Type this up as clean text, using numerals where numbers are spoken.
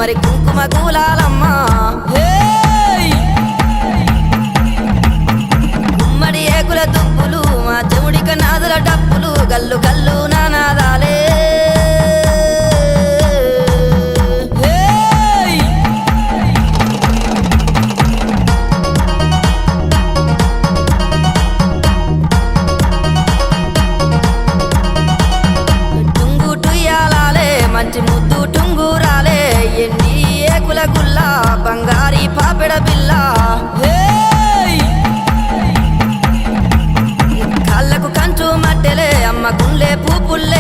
మరి కుంకుమ కూలాలమ్మ గుమ్మడి ఏకుల దుప్పులు మా చెవుడిక నాదుల డప్పులు గల్లు గల్లు నానాదాలే మంచి ముద్దు టుంగురాలే ఎన్ని ఏకుల గుల్ల బంగారి పాపెడ బిల్ల కాళ్ళకు కంచు మట్టెలే అమ్మ గుండె పూపుల్లే